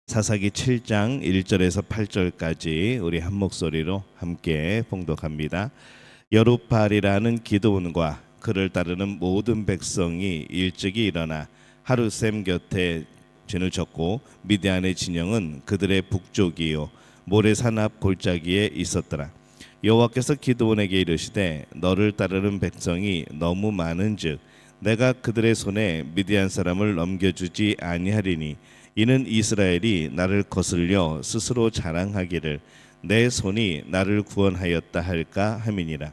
사사기 7장 1절에서 8절까지 우리 한 목소리로 함께 봉독합니다. 여룹바알이라는 기드온과 그를 따르는 모든 백성이 일찍이 일어나 하루셈 곁에 진을 쳤고 미디안의 진영은 그들의 북쪽이요 모레산 앞 골짜기에 있었더라. 여호와께서 기드온에게 이르시되 너를 따르는 백성이 너무 많은즉 내가 그들의 손에 미디안 사람을 넘겨주지 아니하리니 이는 이스라엘이 나를 거슬려 스스로 자랑하기를 내 손이 나를 구원하였다 할까 함이니라.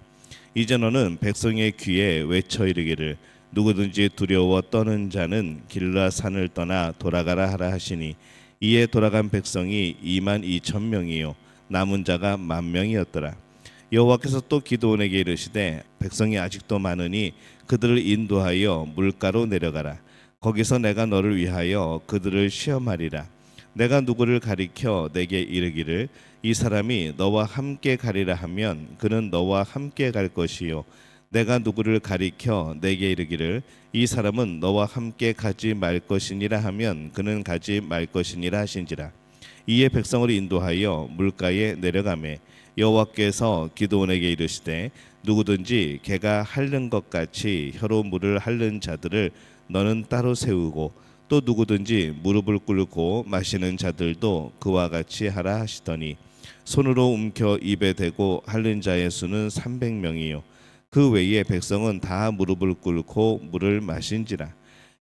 이제 너는 백성의 귀에 외쳐 이르기를 누구든지 두려워 떠는 자는 길라 산을 떠나 돌아가라 하라 하시니 이에 돌아간 백성이 2만 2천 명이요 남은 자가 1만 명이었더라. 여호와께서 또 기드온에게 이르시되 백성이 아직도 많으니 그들을 인도하여 물가로 내려가라. 거기서 내가 너를 위하여 그들을 시험하리라. 내가 누구를 가리켜 내게 이르기를 이 사람이 너와 함께 가리라 하면 그는 너와 함께 갈 것이요 내가 누구를 가리켜 내게 이르기를 이 사람은 너와 함께 가지 말 것이니라 하면 그는 가지 말 것이니라 하신지라. 이에 백성을 인도하여 물가에 내려가매 여호와께서 기드온에게 이르시되 누구든지 개가 핥는 것 같이 혀로 물을 핥는 자들을 너는 따로 세우고 또 누구든지 무릎을 꿇고 마시는 자들도 그와 같이 하라 하시더니 손으로 움켜 입에 대고 핥는 자의 수는 300명이요 그 외에 백성은 다 무릎을 꿇고 물을 마신지라.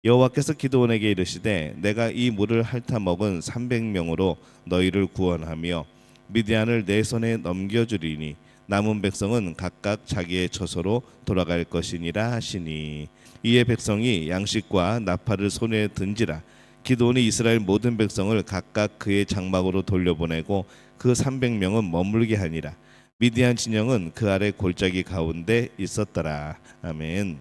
여호와께서 기드온에게 이르시되 내가 이 물을 핥아 먹은 300명으로 너희를 구원하며 미디안을 내 손에 넘겨주리니 남은 백성은 각각 자기의 처소로 돌아갈 것이니라 하시니 이에 백성이 양식과 나팔을 손에 든지라. 기드온이 이스라엘 모든 백성을 각각 그의 장막으로 돌려보내고 그 300명은 머물게 하니라. 미디안 진영은 그 아래 골짜기 가운데 있었더라. 아멘.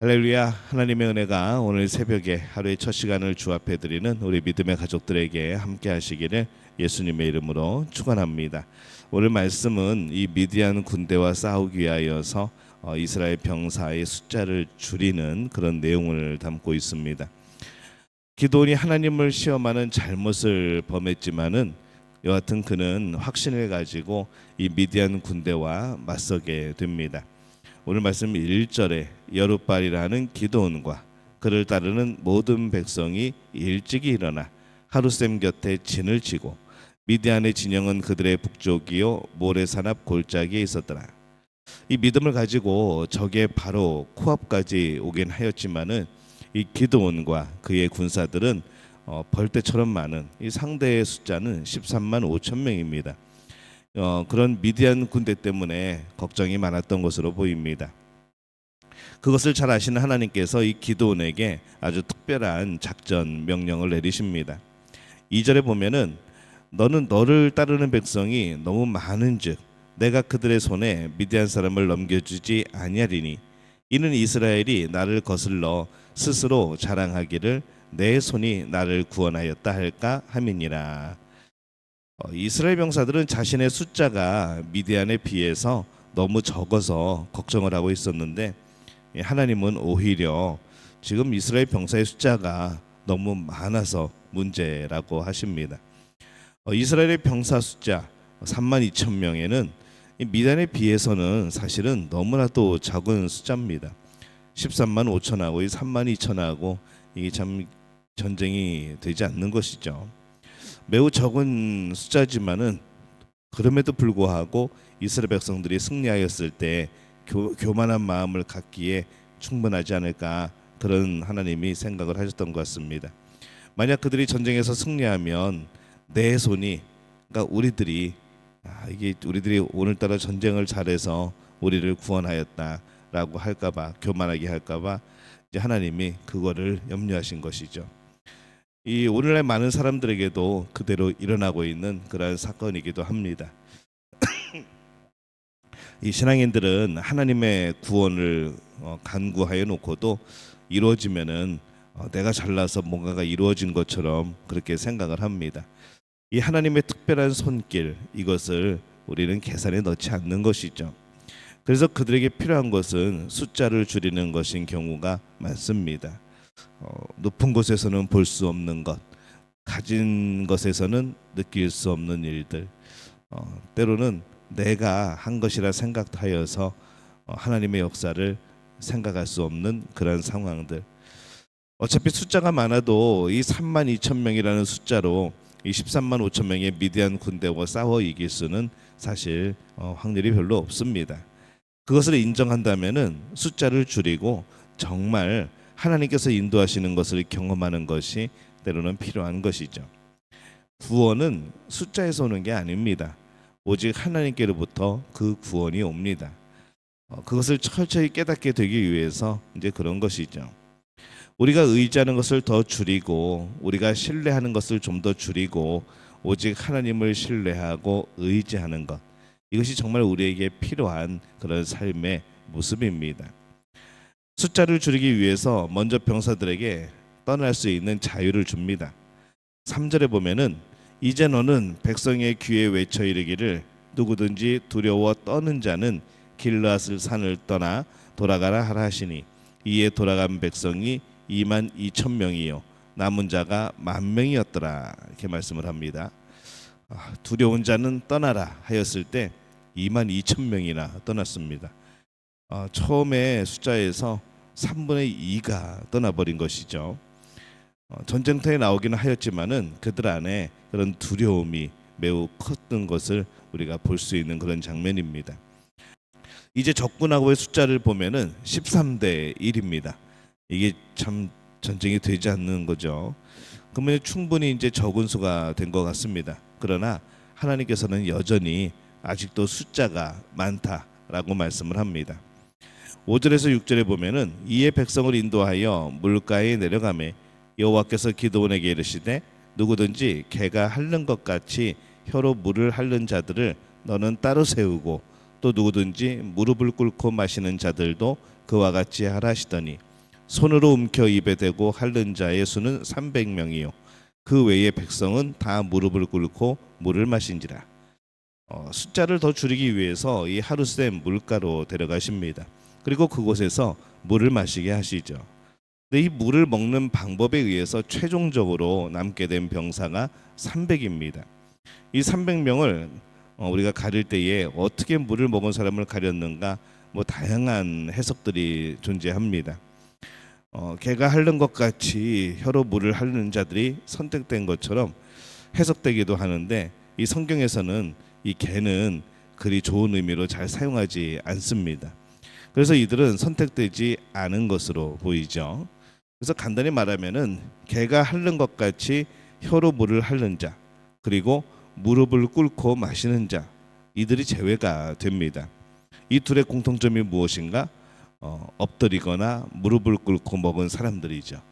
할렐루야. 하나님의 은혜가 오늘 새벽에 하루의 첫 시간을 주 앞에 드리는 우리 믿음의 가족들에게 함께 하시기를 예수님의 이름으로 축원합니다. 오늘 말씀은 이 미디안 군대와 싸우기 위하여서 이스라엘 병사의 숫자를 줄이는 그런 내용을 담고 있습니다. 기드온이 하나님을 시험하는 잘못을 범했지만은 여하튼 그는 확신을 가지고 이 미디안 군대와 맞서게 됩니다. 오늘 말씀 1절에 여룹바알이라는 기드온과 그를 따르는 모든 백성이 일찍이 일어나 하루셈 곁에 진을 치고 미디안의 진영은 그들의 북쪽이요 모레산 앞 골짜기에 있었더라. 이 믿음을 가지고 적의 바로 코앞까지 오긴 하였지만은 이 기드온과 그의 군사들은 벌떼처럼 많은 이 상대의 숫자는 13만 5천 명입니다. 그런 미디안 군대 때문에 걱정이 많았던 것으로 보입니다. 그것을 잘 아시는 하나님께서 이 기드온에게 아주 특별한 작전 명령을 내리십니다. 2절에 보면은 너는 너를 따르는 백성이 너무 많은즉 내가 그들의 손에 미디안 사람을 넘겨주지 아니하리니 이는 이스라엘이 나를 거슬러 스스로 자랑하기를 내 손이 나를 구원하였다 할까 함이니라. 이스라엘 병사들은 자신의 숫자가 미디안에 비해서 너무 적어서 걱정을 하고 있었는데 하나님은 오히려 지금 이스라엘 병사의 숫자가 너무 많아서 문제라고 하십니다. 이스라엘의 병사 숫자 3만 2천 명에는 미디안에 비해서는 사실은 너무나도 적은 숫자입니다. 13만 5천하고 3만 2천하고 이게 참 전쟁이 되지 않는 것이죠. 매우 적은 숫자지만은 그럼에도 불구하고 이스라엘 백성들이 승리하였을 때 교만한 마음을 갖기에 충분하지 않을까 그런 하나님이 생각을 하셨던 것 같습니다. 만약 그들이 전쟁에서 승리하면 내 손이 그러니까 우리들이 오늘따라 전쟁을 잘해서 우리를 구원하였다라고 할까봐 교만하게 할까봐 이제 하나님이 그거를 염려하신 것이죠. 이 오늘날 많은 사람들에게도 그대로 일어나고 있는 그러한 사건이기도 합니다. 이 신앙인들은 하나님의 구원을 간구하여 놓고도 이루어지면은 내가 잘나서 뭔가가 이루어진 것처럼 그렇게 생각을 합니다. 이 하나님의 특별한 손길 이것을 우리는 계산에 넣지 않는 것이죠. 그래서 그들에게 필요한 것은 숫자를 줄이는 것인 경우가 많습니다. 높은 곳에서는 볼 수 없는 것, 가진 것에서는 느낄 수 없는 일들, 때로는 내가 한 것이라 생각하여서 하나님의 역사를 생각할 수 없는 그런 상황들. 어차피 숫자가 많아도 이 3만 2천 명이라는 숫자로 이 13만 5천 명의 미디안 군대와 싸워 이길 수는 사실 확률이 별로 없습니다. 그것을 인정한다면은 숫자를 줄이고 정말 하나님께서 인도하시는 것을 경험하는 것이 때로는 필요한 것이죠. 구원은 숫자에서 오는 게 아닙니다. 오직 하나님께로부터 그 구원이 옵니다. 그것을 철저히 깨닫게 되기 위해서 이제 그런 것이죠. 우리가 의지하는 것을 더 줄이고 우리가 신뢰하는 것을 좀 더 줄이고 오직 하나님을 신뢰하고 의지하는 것, 이것이 정말 우리에게 필요한 그런 삶의 모습입니다. 숫자를 줄이기 위해서 먼저 병사들에게 떠날 수 있는 자유를 줍니다. 3절에 보면은 이제 너는 백성의 귀에 외쳐 이르기를 누구든지 두려워 떠는 자는 길르앗을 산을 떠나 돌아가라 하라 하시니 이에 돌아간 백성이 2만 2천 명이요 남은 자가 10,000명이었더라 이렇게 말씀을 합니다. 두려운 자는 떠나라 하였을 때 2만 2천 명이나 떠났습니다. 처음에 숫자에서 3분의 2가 떠나버린 것이죠. 전쟁터에 나오기는 하였지만은 그들 안에 그런 두려움이 매우 컸던 것을 우리가 볼 수 있는 그런 장면입니다. 이제 적군하고의 숫자를 보면은 13대 1입니다. 이게 참 전쟁이 되지 않는 거죠. 그러면 충분히 이제 적은 수가 된 것 같습니다. 그러나 하나님께서는 여전히 아직도 숫자가 많다라고 말씀을 합니다. 5절에서 6절에 보면은 이에 백성을 인도하여 물가에 내려가매 여호와께서 기드온에게 이르시되 누구든지 개가 핥는 것 같이 혀로 물을 핥는 자들을 너는 따로 세우고 또 누구든지 무릎을 꿇고 마시는 자들도 그와 같이 하라 하시더니 손으로 움켜 입에 대고 핥는 자의 수는 300명이요 그 외의 백성은 다 무릎을 꿇고 물을 마신지라. 숫자를 더 줄이기 위해서 이 하루셈 물가로 데려가십니다. 그리고 그곳에서 물을 마시게 하시죠. 근데 이 물을 먹는 방법에 의해서 최종적으로 남게 된 병사가 300입니다. 이 300명을 우리가 가릴 때에 어떻게 물을 먹은 사람을 가렸는가, 다양한 해석들이 존재합니다. 개가 핥는 것 같이 혀로 물을 핥는 자들이 선택된 것처럼 해석되기도 하는데 이 성경에서는 이 개는 그리 좋은 의미로 잘 사용하지 않습니다. 그래서 이들은 선택되지 않은 것으로 보이죠. 그래서 간단히 말하면은 개가 핥는 것 같이 혀로 물을 핥는 자, 그리고 무릎을 꿇고 마시는 자, 이들이 제외가 됩니다. 이 둘의 공통점이 무엇인가? 엎드리거나 무릎을 꿇고 먹은 사람들이죠.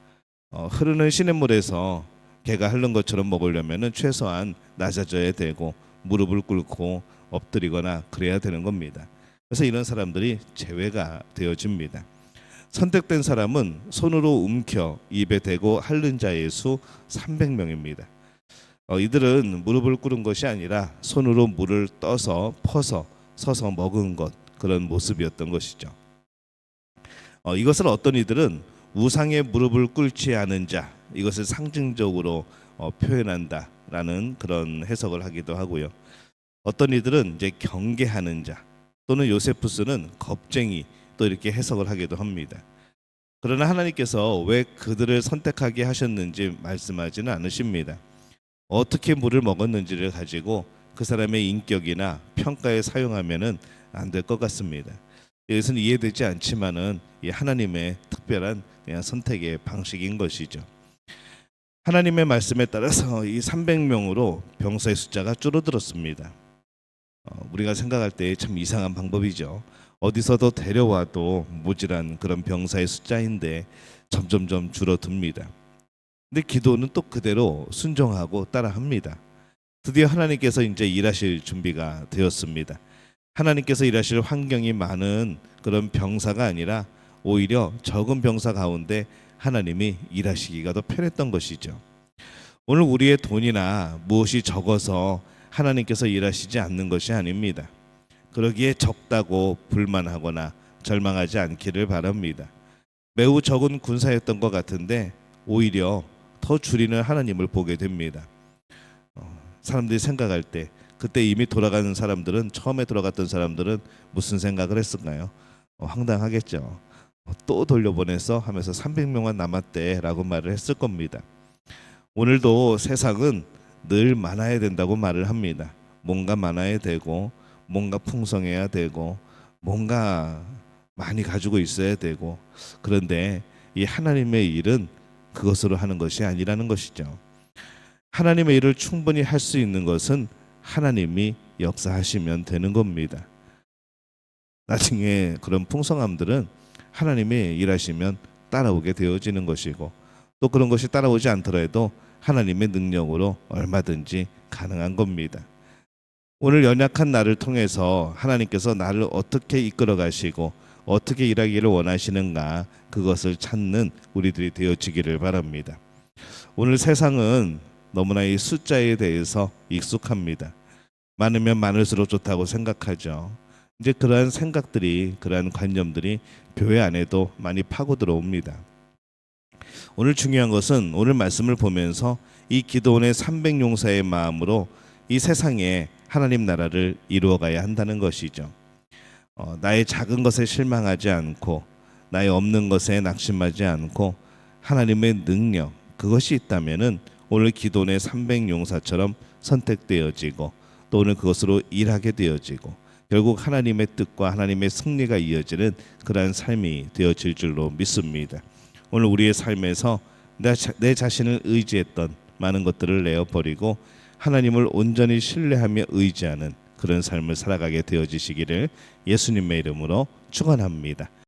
흐르는 시냇물에서 개가 핥는 것처럼 먹으려면은 최소한 낮아져야 되고 무릎을 꿇고 엎드리거나 그래야 되는 겁니다. 그래서 이런 사람들이 제외가 되어집니다. 선택된 사람은 손으로 움켜 입에 대고 핥는 자의 수 300명입니다. 이들은 무릎을 꿇은 것이 아니라 손으로 물을 떠서 퍼서 서서 먹은 것, 그런 모습이었던 것이죠. 이것을 어떤 이들은 우상의 무릎을 꿇지 않은 자, 이것을 상징적으로 표현한다라는 그런 해석을 하기도 하고요. 어떤 이들은 이제 경계하는 자, 또는 요세푸스는 겁쟁이, 또 이렇게 해석을 하기도 합니다. 그러나 하나님께서 왜 그들을 선택하게 하셨는지 말씀하지는 않으십니다. 어떻게 물을 먹었는지를 가지고 그 사람의 인격이나 평가에 사용하면은 안 될 것 같습니다. 이것은 이해되지 않지만은 이 하나님의 특별한 그냥 선택의 방식인 것이죠. 하나님의 말씀에 따라서 이 300명으로 병사의 숫자가 줄어들었습니다. 우리가 생각할 때 참 이상한 방법이죠. 어디서도 데려와도 모질한 그런 병사의 숫자인데 점점점 줄어듭니다. 근데 기도는 또 그대로 순종하고 따라합니다. 드디어 하나님께서 이제 일하실 준비가 되었습니다. 하나님께서 일하실 환경이 많은 그런 병사가 아니라 오히려 적은 병사 가운데 하나님이 일하시기가 더 편했던 것이죠. 오늘 우리의 돈이나 무엇이 적어서 하나님께서 일하시지 않는 것이 아닙니다. 그러기에 적다고 불만하거나 절망하지 않기를 바랍니다. 매우 적은 군사였던 것 같은데 오히려 더 줄이는 하나님을 보게 됩니다. 사람들이 생각할 때 그때 이미 돌아가는 사람들은 처음에 들어갔던 사람들은 무슨 생각을 했을까요? 황당하겠죠. 또 돌려보내서 하면서 300명만 남았대라고 말을 했을 겁니다. 오늘도 세상은 늘 많아야 된다고 말을 합니다. 뭔가 많아야 되고 뭔가 풍성해야 되고 뭔가 많이 가지고 있어야 되고 그런데 이 하나님의 일은 그것으로 하는 것이 아니라는 것이죠. 하나님의 일을 충분히 할 수 있는 것은 하나님이 역사하시면 되는 겁니다. 나중에 그런 풍성함들은 하나님이 일하시면 따라오게 되어지는 것이고 또 그런 것이 따라오지 않더라도 하나님의 능력으로 얼마든지 가능한 겁니다. 오늘 연약한 나를 통해서 하나님께서 나를 어떻게 이끌어 가시고 어떻게 일하기를 원하시는가 그것을 찾는 우리들이 되어지기를 바랍니다. 오늘 세상은 너무나 이 숫자에 대해서 익숙합니다. 많으면 많을수록 좋다고 생각하죠. 이제 그러한 생각들이 그러한 관념들이 교회 안에도 많이 파고 들어옵니다. 오늘 중요한 것은 오늘 말씀을 보면서 이 기도원의 300용사의 마음으로 이 세상에 하나님 나라를 이루어가야 한다는 것이죠. 나의 작은 것에 실망하지 않고 나의 없는 것에 낙심하지 않고 하나님의 능력 그것이 있다면은 오늘 기도원의 300용사처럼 선택되어지고 또 오늘 그것으로 일하게 되어지고 결국 하나님의 뜻과 하나님의 승리가 이어지는 그러한 삶이 되어질 줄로 믿습니다. 오늘 우리의 삶에서 내 자신을 의지했던 많은 것들을 내어버리고 하나님을 온전히 신뢰하며 의지하는 그런 삶을 살아가게 되어지시기를 예수님의 이름으로 축원합니다.